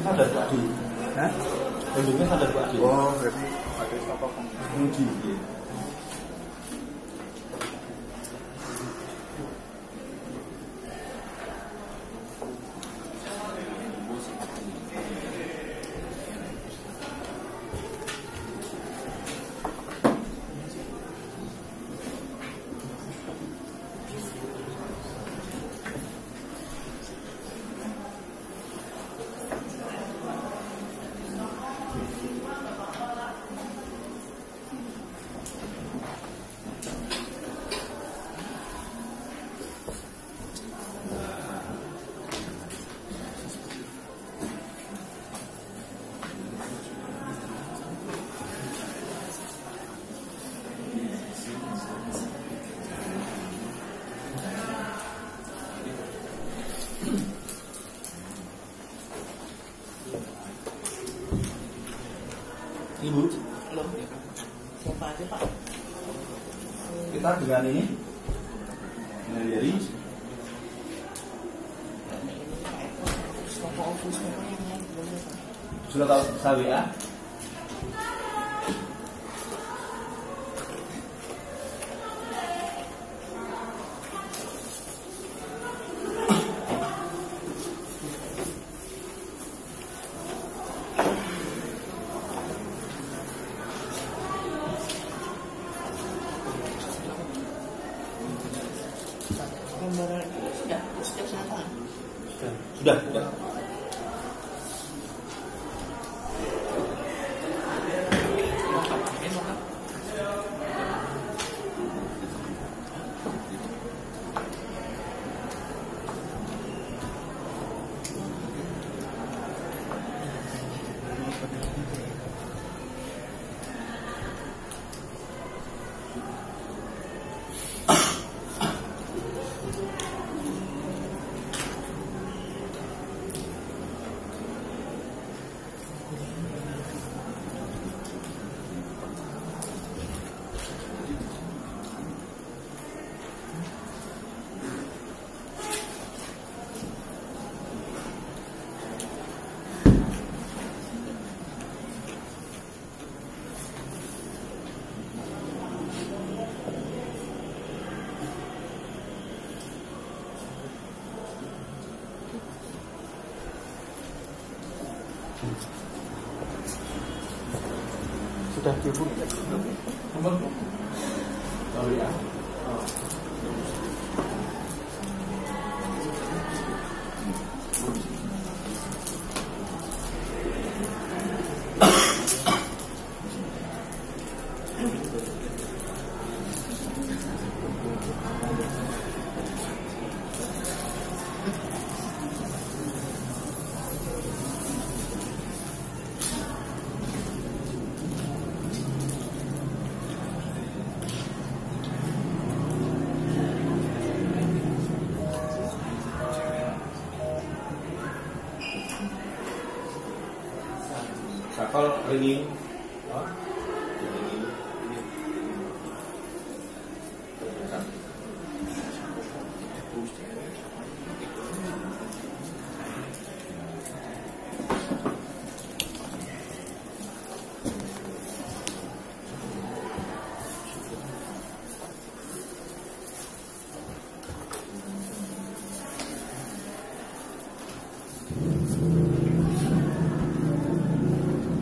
Sadar Pak Di. Hah? Bendungnya sadar Pak Di. Oh, berarti pakai apa penguji. Ibu, Belum. Siapa aja Pak? kita dengan ini dari sudah tahu sawi ya? Gambaran itu sudah sana. Sudah. Sudah ibu. Tahu ya? Sakol ringing. Oh. Ringing.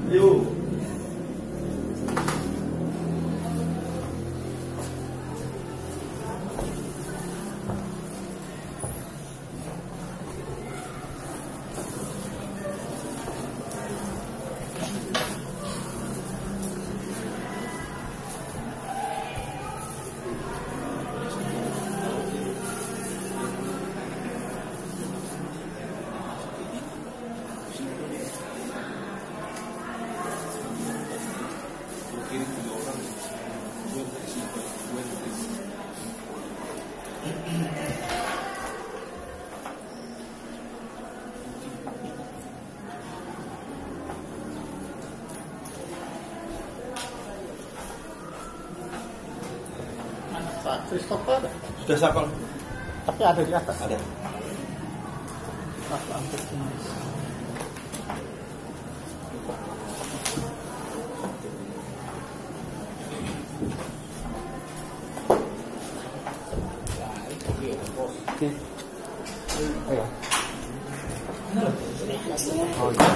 Yuk. Pak Christopher Sudah sakol. Tapi ada di atas. Ada. Pas angkut ini. Oke. Ayo. Oh iya.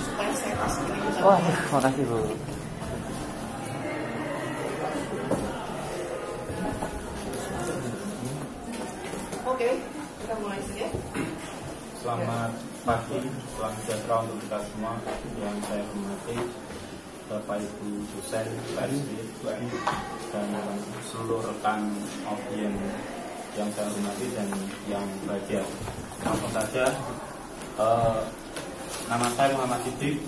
supaya saya kasih lagi. Wah, makasih Bu. Oke, kita mulai saja. Selamat pagi, salam sejahtera untuk kita semua. Yang saya hormati Bapak Ibu dosen, PSB, dan seluruh rekan audien yang saya hormati dan yang bahagia. Langsung saja, nama saya Muhammad Siddiq,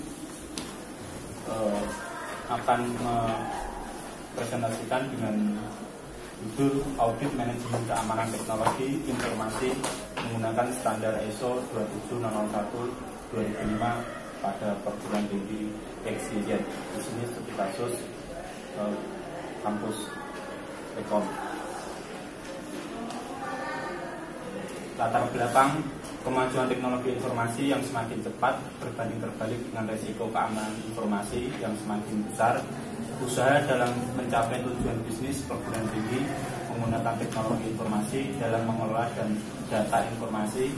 akan mempresentasikan dengan judul Audit Manajemen Keamanan Teknologi Informasi menggunakan standar ISO 27001-2005 pada perguruan tinggi XYZ. Di sini studi kasus kampus Ekom. Latar belakang kemajuan teknologi informasi yang semakin cepat berbanding terbalik dengan resiko keamanan informasi yang semakin besar. Usaha dalam mencapai tujuan bisnis perguruan tinggi menggunakan teknologi informasi dalam mengelola dan data informasi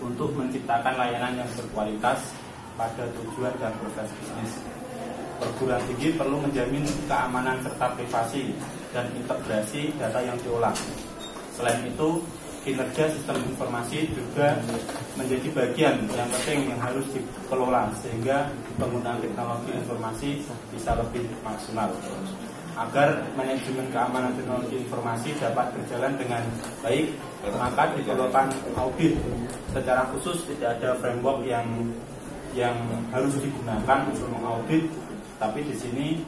untuk menciptakan layanan yang berkualitas pada tujuan dan proses bisnis. Perguruan tinggi perlu menjamin keamanan serta privasi dan integrasi data yang diolah. Selain itu, kinerja sistem informasi juga menjadi bagian yang penting yang harus dikelola sehingga penggunaan teknologi informasi bisa lebih maksimal. Agar manajemen keamanan teknologi informasi dapat berjalan dengan baik, maka diperlukan audit. Secara khusus tidak ada framework yang harus digunakan untuk mengaudit, tapi di sini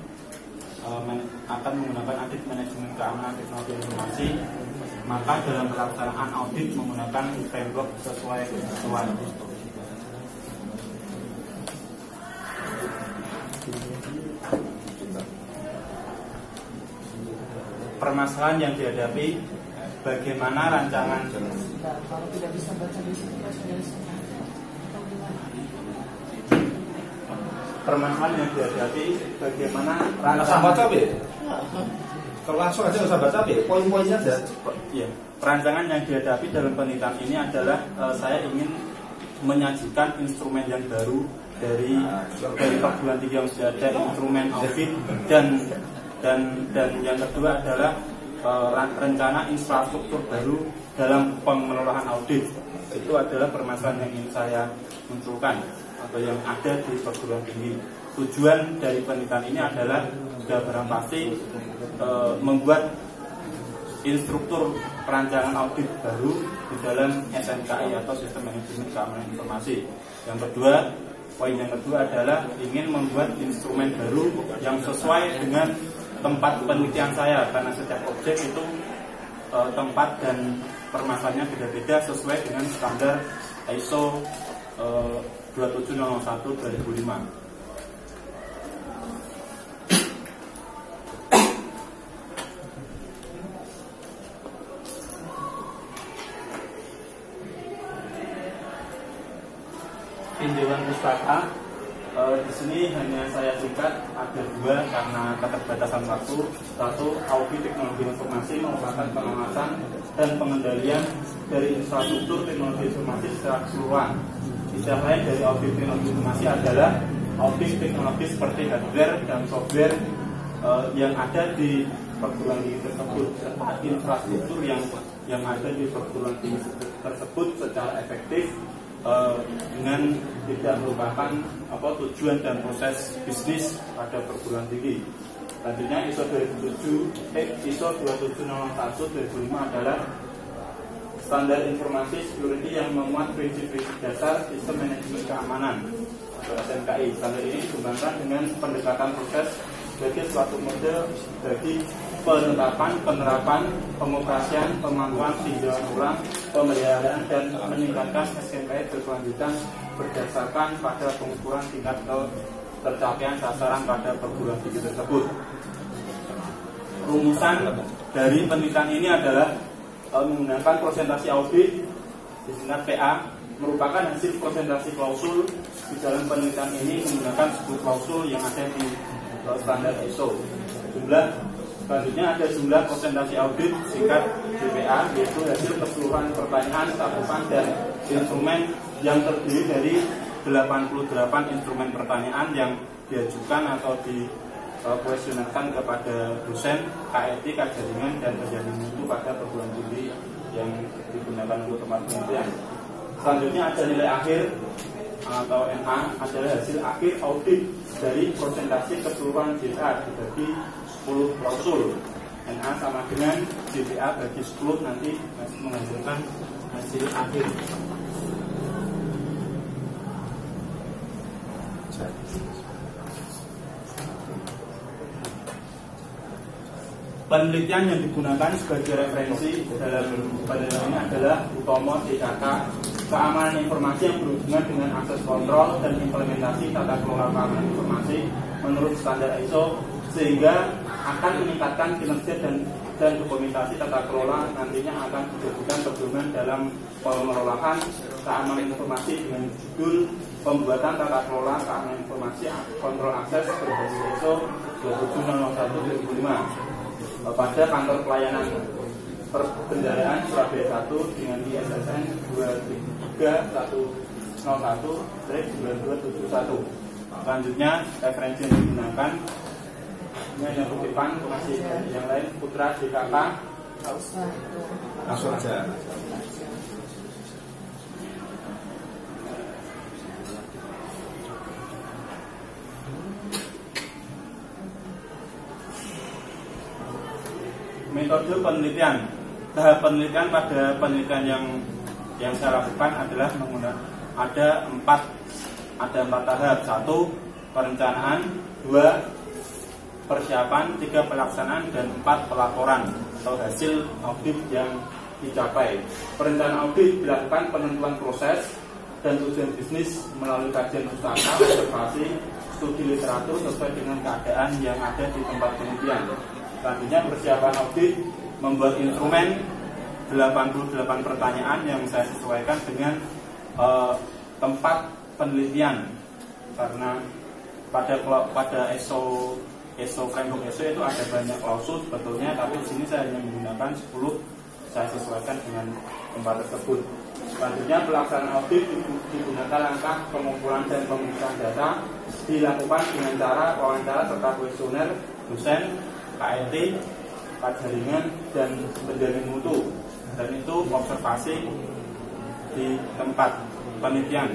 akan menggunakan audit manajemen keamanan teknologi informasi. Maka dalam pelaksanaan audit menggunakan framework sesuai kebutuhan. Permasalahan yang dihadapi, bagaimana rancangan Kalau tidak bisa baca di sini, baca dari sini. permasalahan yang dihadapi, bagaimana Langsung baca rancangan ya? Kalau langsung aja nggak usah baca ya, poin-poinnya aja. Ya, rancangan yang dihadapi dalam penelitian ini adalah saya ingin menyajikan instrumen yang baru dari perguruan tinggi yang sudah ada, instrumen audit, dan yang kedua adalah rencana infrastruktur baru dalam pengelolaan audit. Itu adalah permasalahan yang ingin saya munculkan atau yang ada di perguruan tinggi. Tujuan dari penelitian ini adalah sudah barang pasti membuat instruktur perancangan audit baru di dalam SMKI atau Sistem Manajemen Keamanan Informasi. Yang kedua, poin yang kedua adalah ingin membuat instrumen baru yang sesuai dengan tempat penelitian saya, karena setiap objek itu tempat dan permasalahannya beda-beda sesuai dengan standar ISO 27001-2005. Tinjauan pustaka di sini hanya saya singkat, ada dua karena keterbatasan waktu. Satu, audit teknologi informasi merupakan pengawasan dan pengendalian dari infrastruktur teknologi informasi secara keseluruhan. Istilah lain dari audit teknologi informasi adalah audit teknologi seperti hardware dan software yang ada di perguruan tinggi tersebut, serta infrastruktur yang ada di perguruan tinggi tersebut secara efektif dengan tidak merupakan tujuan dan proses bisnis pada perguruan tinggi. Selanjutnya ISO 27001/2005 adalah standar informasi security yang memuat prinsip-prinsip dasar sistem manajemen keamanan atau SMKI. Standar ini dikembangkan dengan pendekatan proses sebagai suatu model bagi penetapan, penerapan, pengoperasian, pemantauan, tinjauan ulang, pemeliharaan dan meningkatkan SMKI berkelanjutan berdasarkan pada pengukuran tingkat tercapaian sasaran pada perguruan tinggi tersebut. Rumusan dari penelitian ini adalah menggunakan presentasi audit disingkat PA, merupakan hasil presentasi klausul. Di dalam penelitian ini menggunakan 10 klausul yang ada di standar ISO. Selanjutnya ada jumlah presentasi audit singkat JPA, yaitu hasil keseluruhan pertanyaan, cakupan dan instrumen yang terdiri dari 88 instrumen pertanyaan yang diajukan atau dikuesionerkan kepada dosen, KRT, Kajaringan dan penjamin mutu pada perguruan tinggi yang digunakan untuk tempat penelitian. Selanjutnya ada nilai akhir atau NA, adalah hasil akhir audit dari presentasi keseluruhan JPA dibagi 10 klausul. NA sama dengan JPA bagi 10 nanti menghasilkan hasil akhir. Penelitian yang digunakan sebagai referensi dalam penelitian ini adalah Utomo DKK, keamanan informasi yang berhubungan dengan akses kontrol dan implementasi tata kelola keamanan informasi menurut standar ISO, sehingga akan meningkatkan kinerja dan dokumentasi tata kelola nantinya akan dijadikan pedoman dalam pengelolaan keamanan informasi dengan judul pembuatan tata kelola keamanan informasi kontrol akses berbasis ISO 27001/2005 pada kantor pelayanan perbendaharaan Surabaya 1 dengan ISSN 23101/9271. Selanjutnya referensi yang digunakan ini ada kutipan, masih yang lain Putra DKK. Langsung aja. Metode penelitian. Tahap penelitian pada penelitian yang saya lakukan adalah menggunakan ada empat tahap. 1. Perencanaan, 2. Persiapan, 3. Pelaksanaan, dan 4. Pelaporan atau hasil audit yang dicapai. Perencanaan audit dilakukan penentuan proses dan tujuan bisnis melalui kajian usaha, observasi, studi literatur sesuai dengan keadaan yang ada di tempat penelitian. Selanjutnya persiapan audit, membuat instrumen 88 pertanyaan yang saya sesuaikan dengan tempat penelitian, karena pada ISO framework ISO itu ada banyak klausul sebetulnya, tapi di sini saya hanya menggunakan 10, saya sesuaikan dengan tempat tersebut. Selanjutnya pelaksanaan audit digunakan langkah pengumpulan dan pemeriksaan data, dilakukan dengan cara wawancara serta kuesioner dosen, KRT, Kajaringan dan penjamin mutu, dan itu observasi di tempat penelitian.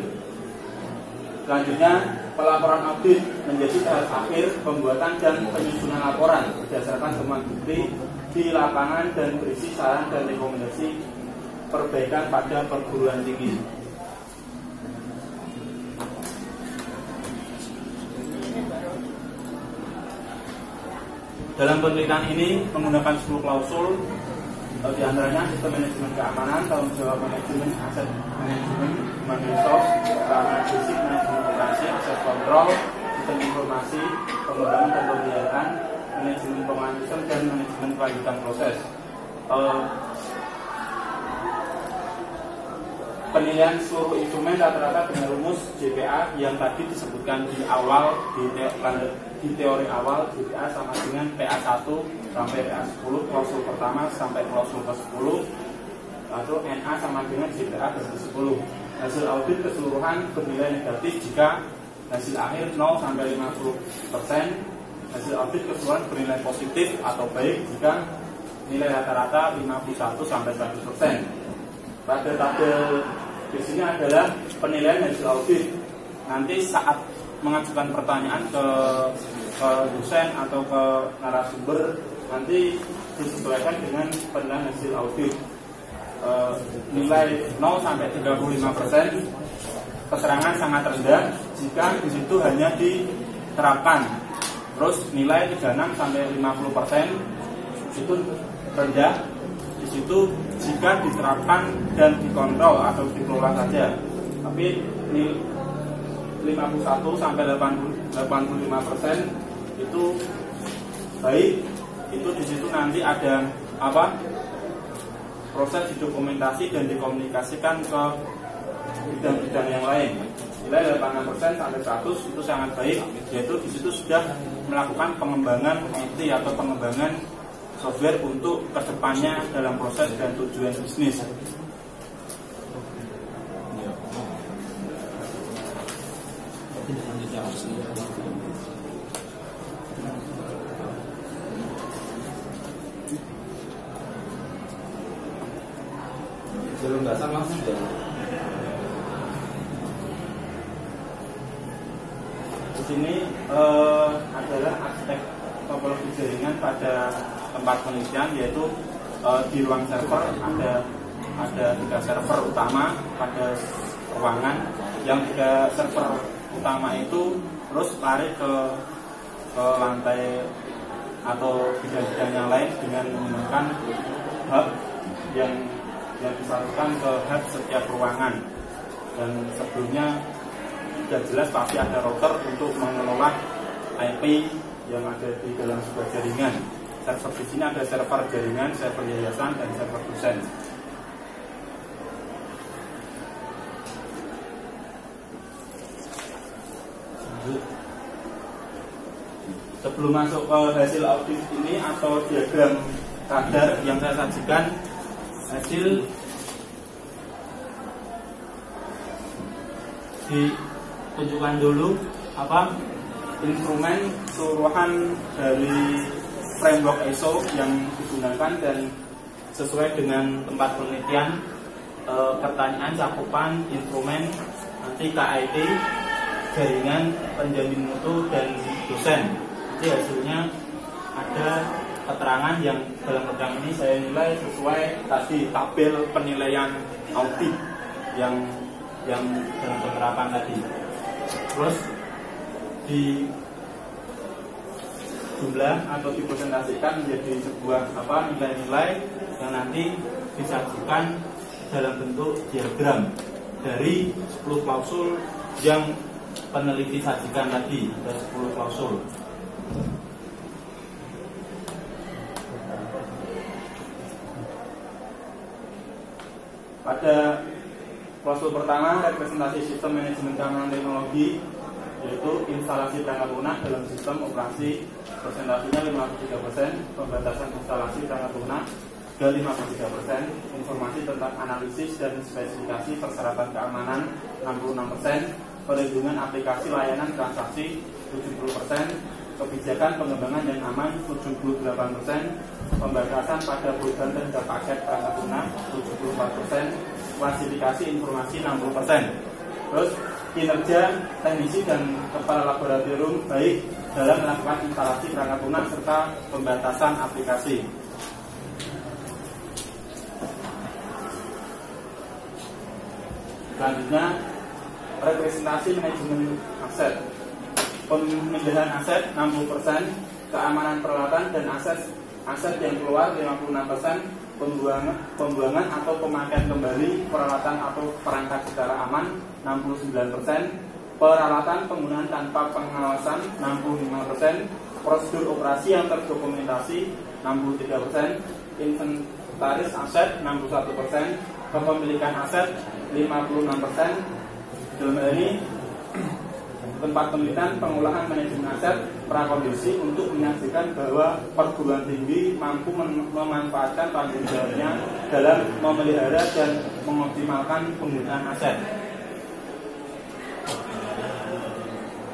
Selanjutnya pelaporan audit menjadi tahap akhir pembuatan dan penyusunan laporan berdasarkan temuan bukti di lapangan dan berisi saran dan rekomendasi perbaikan pada perguruan tinggi. Dalam penelitian ini menggunakan 10 klausul, di antaranya sistem manajemen keamanan, tanggung jawab manajemen aset manajemen, human resource, keamanan fisik, manajemen operasi, akses kontrol, sistem informasi, pengembangan dan pemeliharaan, manajemen pengawasan dan manajemen kelanjutan proses. Penilaian seluruh instrumen rata-rata dengan rumus JPA yang tadi disebutkan di awal di teori awal. JPA sama dengan PA1 sampai PA10, klausul pertama sampai klausul ke-10, lalu NA sama dengan JPA bagi 10. Hasil audit keseluruhan bernilai negatif jika hasil akhir 0 sampai 50%. Hasil audit keseluruhan bernilai positif atau baik jika nilai rata-rata 51 sampai 100%. Pada tabel di sini adalah penilaian hasil audit. Nanti saat mengajukan pertanyaan ke ke dosen atau ke narasumber nanti disesuaikan dengan penilaian hasil audit. Nilai 0 sampai 35%, keterangan sangat rendah jika di situ hanya diterapkan. Terus nilai 36 sampai 50% itu rendah di situ jika diterapkan dan dikontrol atau dikelola saja. Tapi 51 sampai 85% itu baik. Itu di situ nanti ada proses didokumentasi dan dikomunikasikan ke bidang-bidang yang lain. Nilai 86% sampai 100 itu sangat baik, yaitu di situ sudah melakukan pengembangan IT atau pengembangan software untuk kedepannya dalam proses dan tujuan bisnis. Belum nggak sama sih. Di sini adalah aspek topologi jaringan pada tempat penelitian, yaitu di ruang server ada 3 server utama pada ruangan. Yang 3 server utama itu terus lari ke lantai atau bidang-bidang yang lain dengan menggunakan hub yang disalurkan ke hub setiap ruangan. Dan sebelumnya sudah jelas pasti ada router untuk mengelola IP yang ada di dalam sebuah jaringan. Server di sini ada server jaringan, server yayasan, dan server dosen. Sebelum masuk ke hasil audit ini atau diagram kadar yang saya sajikan, hasil ditunjukkan dulu instrumen keseluruhan dari framework ISO yang digunakan dan sesuai dengan tempat penelitian, pertanyaan, cakupan, instrumen, nanti KIT, jaringan, penjamin mutu, dan dosen. Nanti hasilnya ada keterangan yang dalam program ini saya nilai sesuai tadi tabel penilaian audit yang dalam penerapan tadi. Terus di jumlah atau dipresentasikan menjadi sebuah nilai-nilai yang nanti disajikan dalam bentuk diagram dari 10 klausul yang peneliti sajikan tadi. Ada 10 klausul. Pada klausul pertama, representasi sistem manajemen keamanan teknologi, yaitu instalasi perangkat lunak dalam sistem operasi, presentasinya 53%, pembatasan instalasi perangkat lunak ke 53%, informasi tentang analisis dan spesifikasi persyaratan keamanan 66%, perlindungan aplikasi layanan transaksi 70%, kebijakan pengembangan yang aman 78%, pembatasan pada program dan paket perangkat lunak 74%, klasifikasi informasi 60%. Terus kinerja teknisi dan kepala laboratorium baik dalam melakukan instalasi perangkat lunak serta pembatasan aplikasi. Selanjutnya, representasi manajemen aset. Pemindahan aset 60%, keamanan peralatan dan aset yang keluar 56%, pembuangan atau pemakaian kembali peralatan atau perangkat secara aman 69%, peralatan penggunaan tanpa pengawasan 65%, prosedur operasi yang terdokumentasi 63%, inventaris aset 61%, kepemilikan aset 56%. Dalam hal ini tempat penelitian pengolahan manajemen aset prakondisi untuk menyaksikan bahwa perguruan tinggi mampu memanfaatkan tanggung jawabnya dalam memelihara dan mengoptimalkan penggunaan aset.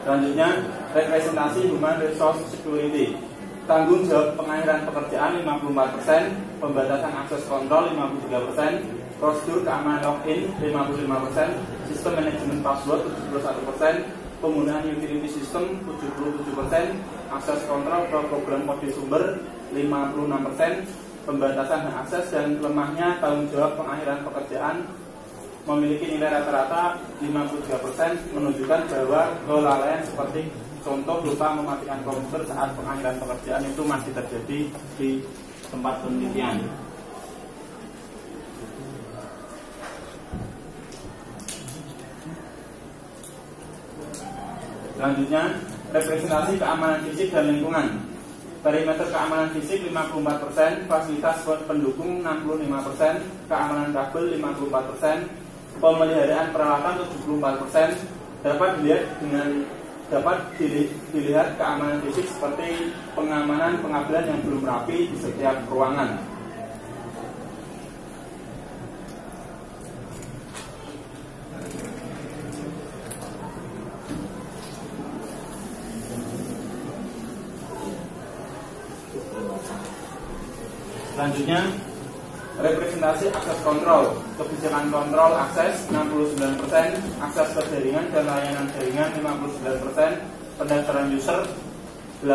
Selanjutnya, representasi human resource security. Tanggung jawab pengakhiran pekerjaan 54%, pembatasan akses kontrol 53%, prosedur keamanan login 55%, sistem manajemen password 71%, penggunaan utility system 77%, akses kontrol ke program kode sumber 56%, pembatasan hak akses dan lemahnya tanggung jawab pengakhiran pekerjaan memiliki nilai rata-rata 53%, menunjukkan bahwa kelalaian seperti contoh lupa mematikan komputer saat pengakhiran pekerjaan itu masih terjadi di tempat penelitian. Selanjutnya, representasi keamanan fisik dan lingkungan. Perimeter keamanan fisik 54%, fasilitas pendukung 65%, keamanan kabel 54%, pemeliharaan peralatan 74%. Dapat dilihat keamanan fisik seperti pengamanan pengabelan yang belum rapi di setiap ruangan. Selanjutnya, representasi akses kontrol. Kebijakan kontrol akses 69%, akses ke jaringan dan layanan jaringan 59%, pendaftaran user 80%,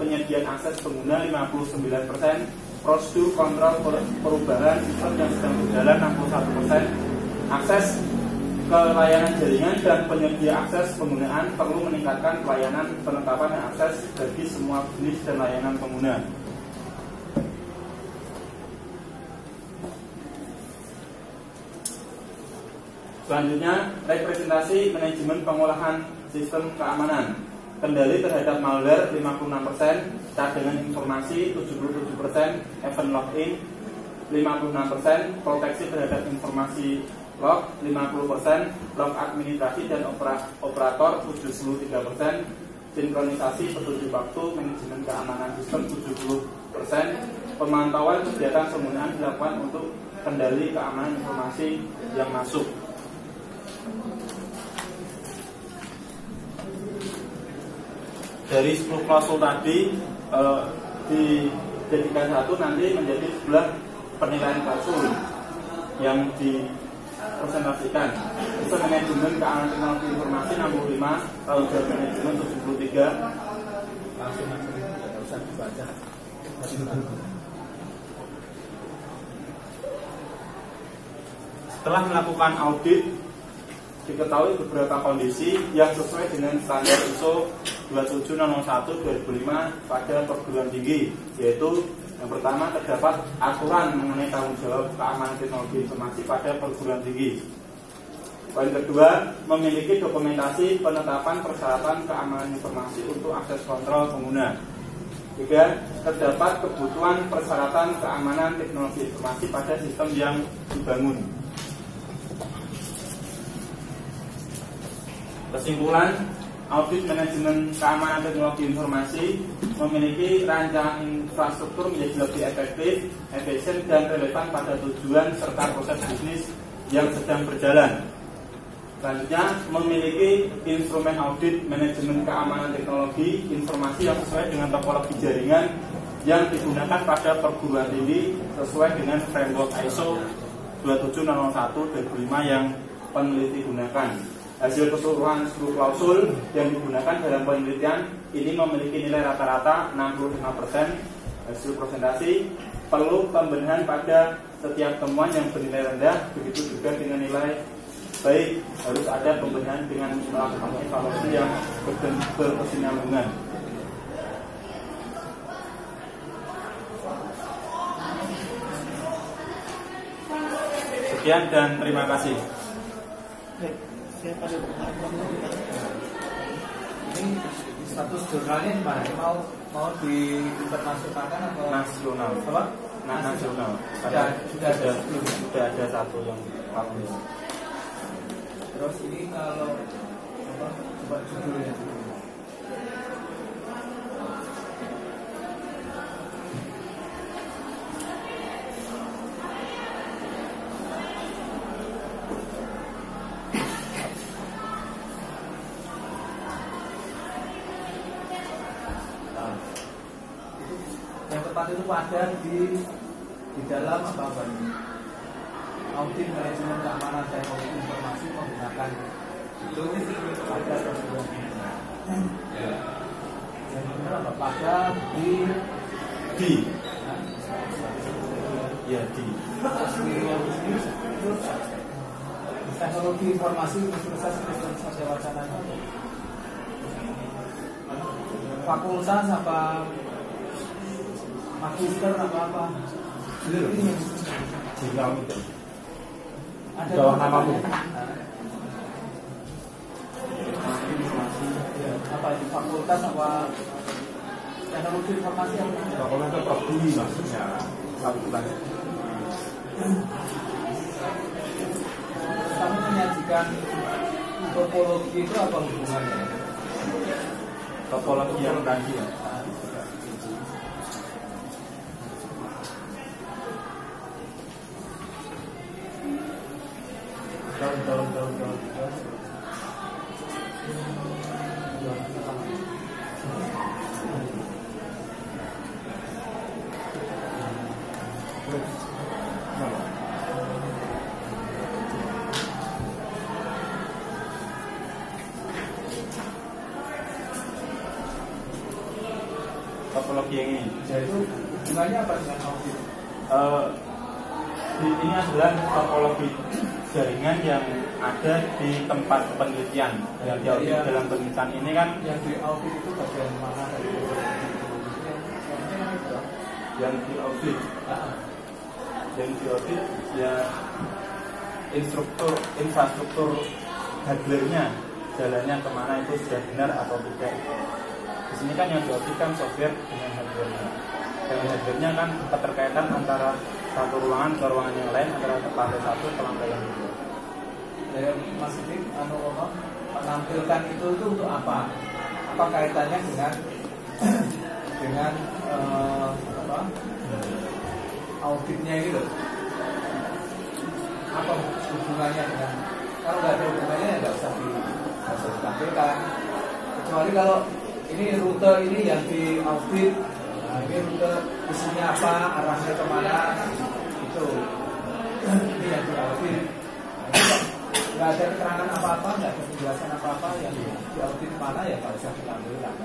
penyediaan akses pengguna 59%, prosedur kontrol perubahan sistem yang sedang berjalan 61%, akses ke layanan jaringan dan penyedia akses penggunaan perlu meningkatkan pelayanan penetapan akses bagi semua jenis dan layanan pengguna. Selanjutnya, representasi manajemen pengolahan sistem keamanan. Kendali terhadap malware 56%, cadangan informasi 77%, event login 56%, proteksi terhadap informasi log 50%, log administrasi dan operator 73%, sinkronisasi petunjuk waktu manajemen keamanan sistem 70%, pemantauan kegiatan penggunaan dilakukan untuk kendali keamanan informasi yang masuk. Dari 10 klausul tadi dijadikan satu nanti menjadi 11 penilaian klausul yang dipresentasikan. Sistem manajemen keamanan teknologi informasi 65, tanggung jawab manajemen 73. Langsung tidak usah dibaca. Setelah melakukan audit, diketahui beberapa kondisi yang sesuai dengan standar ISO 27001/2005 pada perguruan tinggi, yaitu yang pertama, terdapat aturan mengenai tanggung jawab keamanan teknologi informasi pada perguruan tinggi. Poin kedua, memiliki dokumentasi penetapan persyaratan keamanan informasi untuk akses kontrol pengguna. Tiga, terdapat kebutuhan persyaratan keamanan teknologi informasi pada sistem yang dibangun. Kesimpulan, audit manajemen keamanan teknologi informasi memiliki rancangan infrastruktur menjadi lebih efektif, efisien, dan relevan pada tujuan serta proses bisnis yang sedang berjalan. Selanjutnya, memiliki instrumen audit manajemen keamanan teknologi informasi yang sesuai dengan topologi jaringan yang digunakan pada perguruan tinggi sesuai dengan framework ISO 27001/2005 yang peneliti gunakan. Hasil keseluruhan 10 klausul yang digunakan dalam penelitian ini memiliki nilai rata-rata 65%. Hasil presentasi, perlu pembenahan pada setiap temuan yang bernilai rendah, begitu juga dengan nilai baik, harus ada pembenahan dengan melakukan evaluasi yang berkesinambungan. Sekian dan terima kasih. Siapa ada Ini status jurnalnya gimana? Mau diinternasionalkan atau Nasional. apa? Nasional. Sudah ada satu yang publish. Terus ini kalau apa? Coba judulnya dulu. Itu ada di dalam apa ini audit manajemen keamanan teknologi informasi menggunakan itu pada dokumen. Yang benar apa? Pada di ya di teknologi informasi Universitas Kristen Satya Wacana fakultas apa magister apa ini Jika ada bawah namamu. apa itu fakultas apa teknologi informasi apa? Kalau itu prodi maksudnya fakultas. Kamu menyajikan topologi itu apa hubungannya? topologi yang tadi ya. Topologi yang ini. Jadi itu hubungannya apa dengan audit? Ini adalah topologi jaringan yang ada di tempat penelitian. Yang diaudit dalam penelitian ini kan Yang di audit itu bagian mana dari yang diaudit. Yang diaudit ya infrastruktur hardware-nya, jalannya kemana itu sudah benar atau tidak. Di sini kan yang diaudit kan software dengan hardware-nya. Dan hardware-nya kan keterkaitan antara satu ruangan ke ruangan yang lain, antara lantai satu ke lantai yang kedua. Dari Mas Dik, menampilkan itu untuk apa? Apa kaitannya dengan apa? Auditnya ini loh? Apa hubungannya dengan? Kalau nggak ada hubungannya ya nggak usah ditampilkan. Kecuali kalau ini rute ini yang diaudit, nah ini rute isinya apa, arahnya kemana, itu ini yang diaudit. Nggak ada keterangan apa-apa, nggak ada penjelasan apa-apa yang diaudit mana ya nggak usah ditampilkan.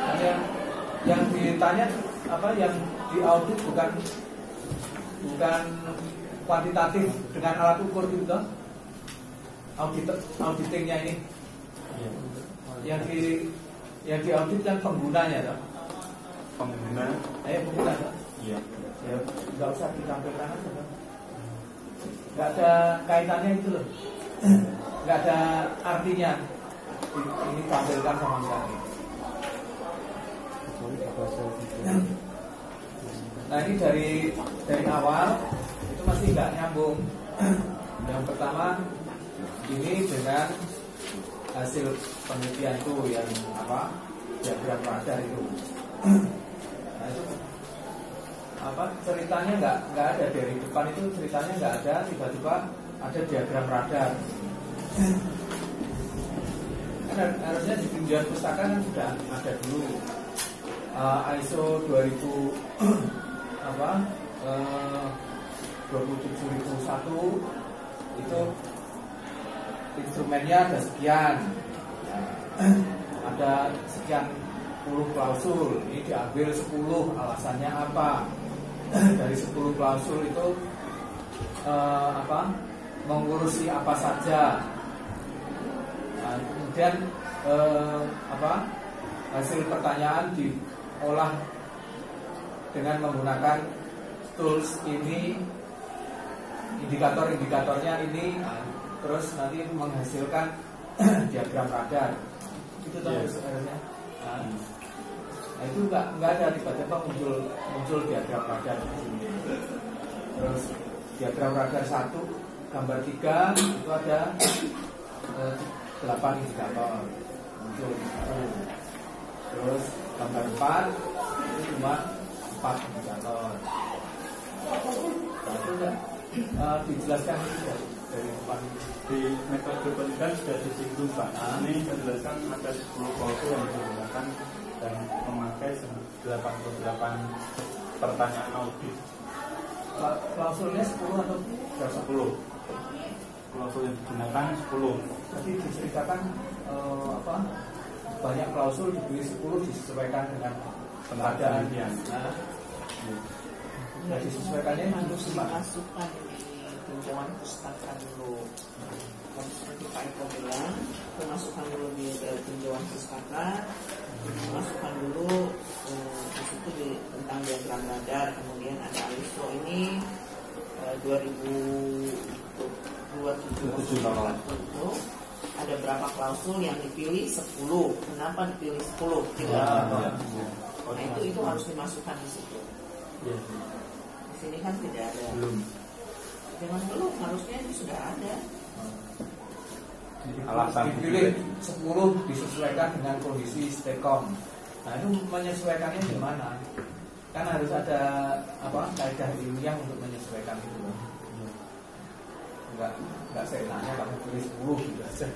Nah, yang ditanya apa, yang diaudit bukan kuantitatif dengan alat ukur gitu toh. Auditingnya ini yang diaudit kan penggunanya toh. Pengguna, Pengguna toh. iya. Ya nggak usah ditampilkan aja toh. Nggak ada kaitannya itu loh. Nggak ada artinya ini tampilkan sama sekali. Nah ini dari awal itu masih nggak nyambung. Yang pertama ini dengan hasil penelitian itu yang apa, diagram radar itu. Nah itu apa, ceritanya nggak ada dari depan itu, ceritanya nggak ada, tiba-tiba ada diagram radar. Kan harusnya di penjualan pustaka kan sudah ada dulu ISO 2000 apa 27001 itu instrumennya ada sekian, ada sekian puluh klausul, ini diambil 10, alasannya apa? Dari 10 klausul itu apa, mengurusi apa saja. Nah, kemudian apa, hasil pertanyaan diolah dengan menggunakan tools ini, indikator-indikatornya ini, terus nanti menghasilkan diagram radar. Itu harusnya. Nah itu nggak ada, tiba-tiba muncul diagram radar di sini. Terus diagram radar 1 gambar 3 itu ada 8 indikator muncul. Terus gambar 4 itu cuma 4 indikator. Nah, itu enggak dijelaskan dari depan. Di metode penelitian sudah disinggung Pak. Ini menjelaskan ada 10 klausul yang digunakan dan memakai 88 pertanyaan audit. Klausulnya 10 atau 10. Klausul yang digunakan 10. Tadi diceritakan apa? Banyak klausul diberi 10 disesuaikan dengan keadaan. Nah, ya disesuaikannya harus itu dimasukkan di pinjaman pustaka dulu. Kalau seperti Pak Eko bilang, masukkan dulu di pinjaman pustaka, masukkan dulu di situ tentang diagram radar, kemudian ada ISO ini 2027 ada berapa klausul yang dipilih 10. Kenapa dipilih 10? Nah itu harus dimasukkan di situ. Iya. Di sini kan tidak ada. Jangan belum, harusnya ini sudah ada. Alasan dipilih 10 disesuaikan dengan kondisi stekom. Nah itu menyesuaikannya gimana? Kan harus ada apa kaidah ilmiah untuk menyesuaikan itu. Enggak seenaknya kamu pilih 10 gitu aja.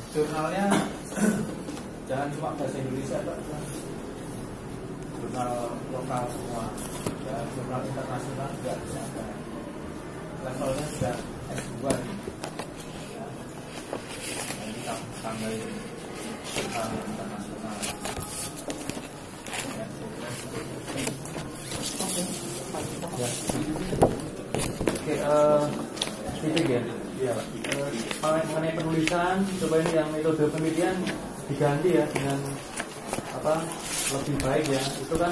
Jurnalnya jangan cuma bahasa Indonesia, Pak. Jurnal lokal semua, ya, jurnal internasional juga bisa ada. Levelnya sudah S2 nih. Ya. Nah, ini tambah jurnal internasional. Ya, Oke, titik ya. Iya, Pak. Mengenai penulisan, coba ini yang metode penelitian diganti ya dengan apa lebih baik ya. Itu kan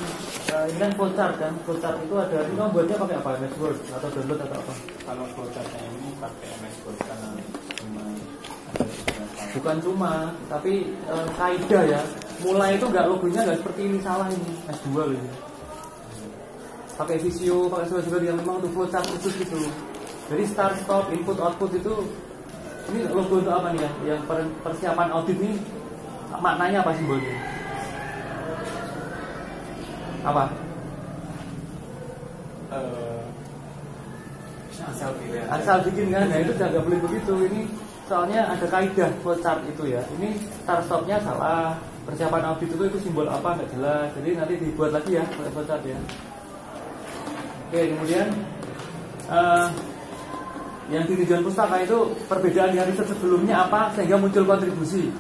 ini kan flowchart kan. Flowchart itu ada, ini kamu buatnya pakai apa? MS Word atau download atau apa? Kalau flowchartnya ini pakai MS Word karena cuma Bukan cuma, tapi kaidah ya. Mulai itu nggak logonya nggak seperti ini, salah ini S2 loh ini. Pakai Visio, pakai sesuatu yang memang untuk flowchart khusus gitu. Jadi start, stop, input, output itu ini logo untuk apa nih ya? Yang persiapan audit ini maknanya apa simbolnya? Apa? Asal bikin kan? Nah itu jangan boleh begitu. Ini soalnya ada kaidah flowchart itu ya. Ini start stopnya salah. Persiapan audit itu simbol apa nggak jelas. Jadi nanti dibuat lagi ya flowchart ya. Oke, kemudian yang di tujuan pustaka itu perbedaan di hari sebelumnya apa sehingga muncul kontribusi.